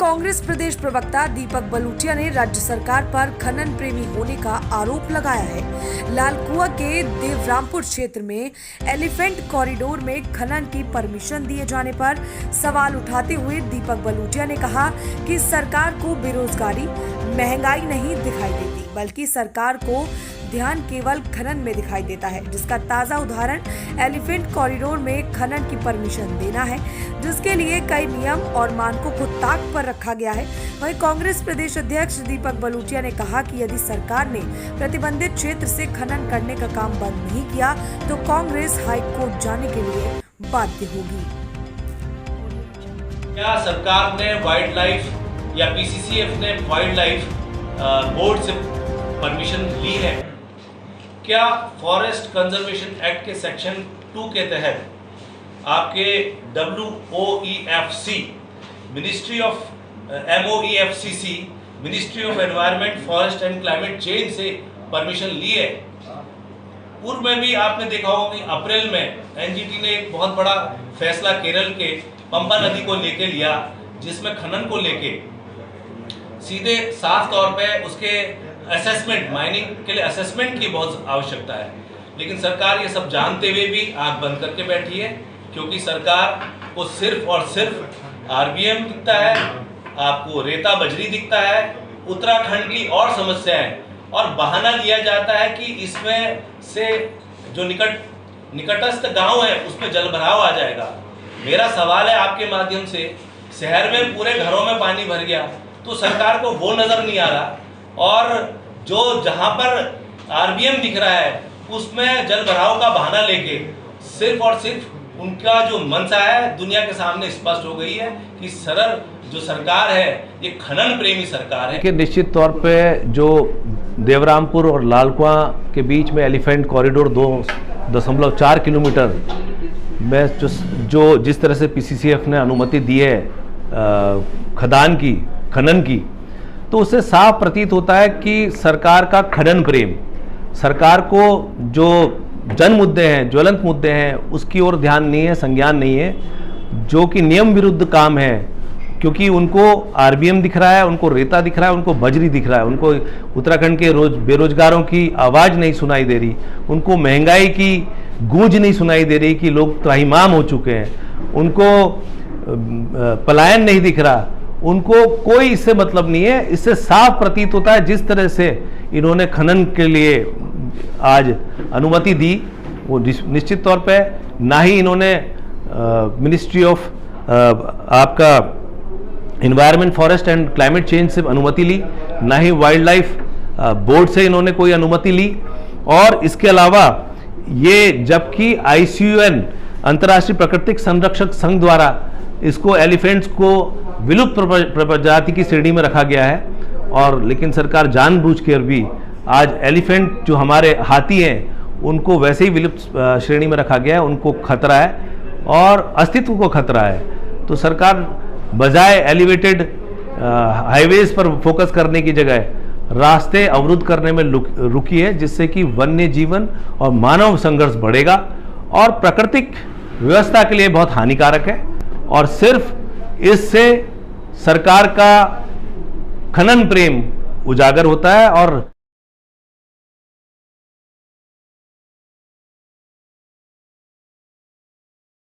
कांग्रेस प्रदेश प्रवक्ता दीपक बलूटिया ने राज्य सरकार पर खनन प्रेमी होने का आरोप लगाया है। लालकुआ के देवरामपुर क्षेत्र में एलिफेंट कॉरिडोर में खनन की परमिशन दिए जाने पर सवाल उठाते हुए दीपक बलूटिया ने कहा कि सरकार को बेरोजगारी, महंगाई नहीं दिखाई देती, बल्कि सरकार को ध्यान केवल खनन में दिखाई देता है, जिसका ताजा उदाहरण एलिफेंट कॉरिडोर में खनन की परमिशन देना है, जिसके लिए कई नियम और मानकों को ताक पर रखा गया है। वहीं कांग्रेस प्रदेश अध्यक्ष दीपक बलूटिया ने कहा कि यदि सरकार ने प्रतिबंधित क्षेत्र से खनन करने का काम बंद नहीं किया तो कांग्रेस हाईकोर्ट जाने के लिए बाध्य होगी। क्या सरकार ने वाइल्ड लाइफ या पीसीसीएफ ने वाइल्ड लाइफ बोर्ड से परमिशन ली है? क्या फॉरेस्ट कंजर्वेशन एक्ट के सेक्शन 2 के तहत आपके WOEFC ministry of MOEFCC ministry of environment, forest and climate change से परमिशन ली है? पूर्व में भी आपने देखा होगा कि अप्रैल में NGT ने एक बहुत बड़ा फैसला केरल के पंपा नदी को लेके लिया, जिसमें खनन को लेके सीधे साफ तौर पे उसके असेसमेंट, माइनिंग के लिए असेसमेंट की बहुत आवश्यकता है। लेकिन सरकार ये सब जानते हुए भी आंख बंद करके बैठी है, क्योंकि सरकार को सिर्फ और सिर्फ RBM दिखता है, आपको रेता बजरी दिखता है, उत्तराखंड की और समस्याएं, और बहाना लिया जाता है कि इसमें से जो निकटस्थ गांव है उसमें जलभराव आ जाएगा। मेरा सवाल है आपके माध्यम से, शहर में पूरे घरों में पानी भर गया तो सरकार को वो नजर नहीं आ रहा, और जो जहां पर RBM दिख रहा है उसमें जलभराव का बहाना लेके सिर्फ और सिर्फ उनका जो मंशा है दुनिया के सामने स्पष्ट हो गई है कि सरल जो सरकार है ये खनन प्रेमी सरकार है। कि निश्चित तौर पे जो देवरामपुर और लालकुआ के बीच में एलिफेंट कॉरिडोर 2.4 किलोमीटर में जो जिस तरह से PCCF ने अनुमति दी है खनन की, तो उससे साफ प्रतीत होता है कि सरकार का खनन प्रेम, सरकार को जो जन मुद्दे हैं, ज्वलंत मुद्दे हैं, उसकी ओर ध्यान नहीं है, संज्ञान नहीं है, जो कि नियम विरुद्ध काम है। क्योंकि उनको RBM दिख रहा है, उनको रेता दिख रहा है, उनको बजरी दिख रहा है, उनको उत्तराखंड के बेरोजगारों की आवाज़ नहीं सुनाई दे रही, उनको महंगाई की गूंज नहीं सुनाई दे रही कि लोग त्राहिमाम हो चुके हैं, उनको पलायन नहीं दिख रहा, उनको कोई इससे मतलब नहीं है। इससे साफ प्रतीत होता है जिस तरह से इन्होंने खनन के लिए आज अनुमति दी, वो निश्चित तौर पे ना ही इन्होंने मिनिस्ट्री ऑफ आपका environment, forest and climate change से अनुमति ली, ना ही वाइल्ड लाइफ बोर्ड से इन्होंने कोई अनुमति ली। और इसके अलावा ये जबकि ICUN अंतर्राष्ट्रीय प्राकृतिक संरक्षक संघ द्वारा इसको एलिफेंट्स को विलुप्त प्रजाति की श्रेणी में रखा गया है, और लेकिन सरकार जानबूझकर भी आज एलिफेंट जो हमारे हाथी हैं उनको वैसे ही विलुप्त श्रेणी में रखा गया है, उनको खतरा है और अस्तित्व को खतरा है। तो सरकार बजाय एलिवेटेड हाईवेज पर फोकस करने की जगह रास्ते अवरुद्ध करने में रुकी है, जिससे कि वन्य जीवन और मानव संघर्ष बढ़ेगा और प्राकृतिक व्यवस्था के लिए बहुत हानिकारक है। और सिर्फ इससे सरकार का खनन प्रेम उजागर होता है और